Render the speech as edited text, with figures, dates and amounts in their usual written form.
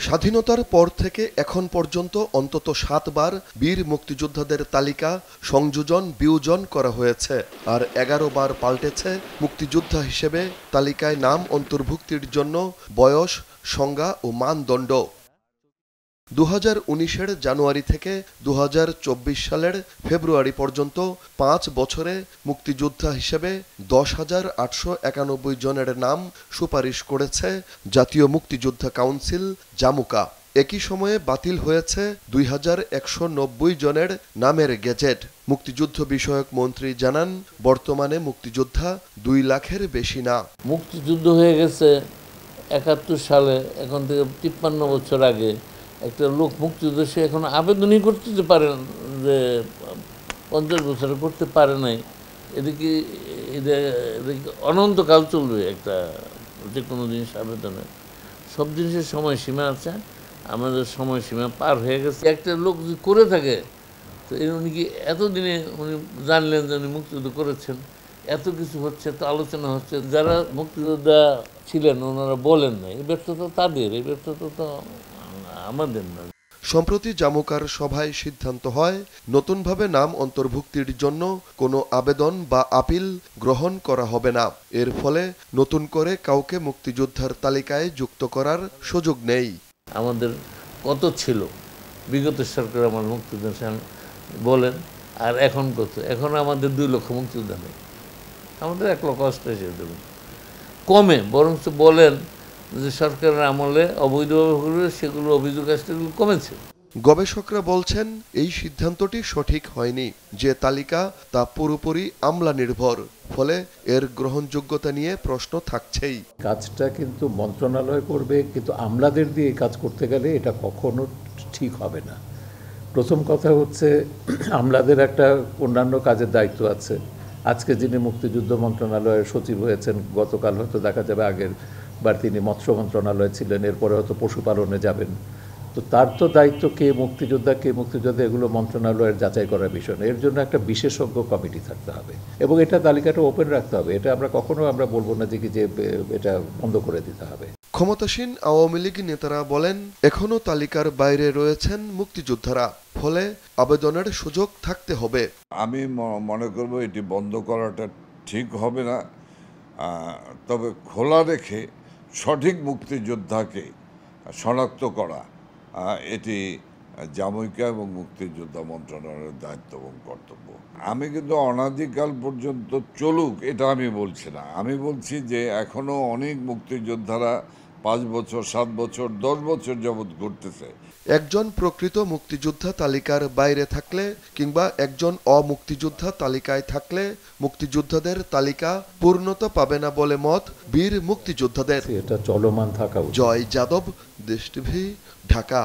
স্বাধীনতার পর থেকে এখন পর্যন্ত অন্তত ৭ বার বীর মুক্তিযোদ্ধাদের তালিকা সংযোজন বিয়োজন করা হয়েছে, আর ১১ বার পাল্টেছে মুক্তিযোদ্ধা হিসেবে তালিকায় নাম অন্তর্ভুক্তির জন্য বয়স, সংজ্ঞা ও মানদণ্ড। 2019-এর জানুয়ারি থেকে 2024 সালের ফেব্রুয়ারি পর্যন্ত 5 বছরে মুক্তিযোদ্ধা হিসেবে 10,891 জনের নাম সুপারিশ করেছে জাতীয় মুক্তিযোদ্ধা কাউন্সিল জামুকা। একই সময়ে বাতিল হয়েছে 2,190 জনের নামের গেজেট। মুক্তিযুদ্ধ বিষয়ক মন্ত্রী জানান, বর্তমানে মুক্তিযোদ্ধা 2 লাখের বেশি না। মুক্তিযুদ্ধ হয়ে গেছে 71 সালে, এখন থেকে 53 বছর আগে একটা লোক মুক্তিযুদ্ধ, সে এখন আবেদনই করতে পারে যে 50 বছরে করতে পারে নাই। এদিকে অনন্তকাল চলবে একটা যে কোনো জিনিস আবেদনে। সব জিনিসের সময়সীমা আছে, আমাদের সময়সীমা পার হয়ে গেছে। একটা লোক যদি করে থাকে তো উনি কি এতদিনে উনি জানলেন যে উনি মুক্তিযুদ্ধ করেছেন, এত কিছু হচ্ছে, তো আলোচনা হচ্ছে, যারা মুক্তিযোদ্ধা ছিলেন ওনারা বলেন না, এই ব্যর্থতা তাদের, এই ব্যর্থতা তো আমাদের না। সম্প্রতি জামুকার সভায় সিদ্ধান্ত হয়, নতুনভাবে নাম অন্তর্ভুক্তির জন্য কোনো আবেদন বা আপিল গ্রহণ করা হবে না। এর ফলে নতুন করে কাউকে মুক্তিযোদ্ধার তালিকায় যুক্ত করার সুযোগ নেই। আমাদের কত ছিল বিগত সরকার আমার মুক্তিযোদ্ধা বলেন, আর এখন কত? এখন আমাদের 2 লক্ষ মুক্তিযোদ্ধা নেই, আমাদের 1,88,000 দেবেন কমে। বরঞ্চ বলেন যে সরকারের আমলে অবৈধভাবে সেগুলো অভিযোগ আসতে কমেছে। গবেষকরা বলছেন, এই সিদ্ধান্তটি সঠিক হয়নি। যে তালিকা তা পুরোপুরি আমলা নির্ভর, ফলে এর গ্রহণযোগ্যতা নিয়ে প্রশ্ন থাকছেই। কাজটা কিন্তু মন্ত্রণালয় করবে, কিন্তু আমলাদের দিয়ে কাজ করতে গেলে এটা কখনো ঠিক হবে না। প্রথম কথা হচ্ছে, আমলাদের একটা অন্যান্য কাজের দায়িত্ব আছে। আজকে যিনি মুক্তিযুদ্ধ মন্ত্রণালয়ের সচিব হয়েছেন, গতকাল হয়তো দেখা যাবে আগের বার তিনি মৎস্য মন্ত্রণালয়ে ছিলেন, এরপরে হয়তো পশুপালনে যাবেন। তো তার তো দায়িত্ব কে মুক্তিযোদ্ধা এগুলো মন্ত্রণালয়ের যাচাই করার বিষয় না। এর জন্য একটা বিশেষজ্ঞ কমিটি থাকতে হবে এবং এটা তালিকাটা ওপেন রাখতে হবে। এটা আমরা কখনো বলবো না যে এটা বন্ধ করে দিতে হবে। ক্ষমতাসীন আওয়ামী লীগ নেতারা বলেন, এখনো তালিকার বাইরে রয়েছেন মুক্তিযোদ্ধারা, ফলে আবেদনের সুযোগ থাকতে হবে। আমি মনে করব এটি বন্ধ করাটা ঠিক হবে না, তবে খোলা রেখে সঠিক মুক্তিযোদ্ধাকে শনাক্ত করা এটি জামুকা এবং মুক্তিযোদ্ধা মন্ত্রণালয়ের দায়িত্ব এবং কর্তব্য। আমি কিন্তু অনাদিকাল পর্যন্ত চলুক এটা আমি বলছি না, আমি বলছি যে এখনো অনেক মুক্তিযোদ্ধারা 5 বছর, 7 বছর, 10 বছর যাবৎ ঘুরতেছে। একজন প্রকৃত মুক্তিযোদ্ধা তালিকার বাইরে থাকলে কিংবা একজন অমুক্তিযোদ্ধা তালিকায় থাকলে মুক্তিযোদ্ধাদের তালিকা পূর্ণতা পাবে না বলে মত বীর মুক্তিযোদ্ধাদের। এটা চলমান থাকা। জয় যাদব, দেশ টিভি, ঢাকা।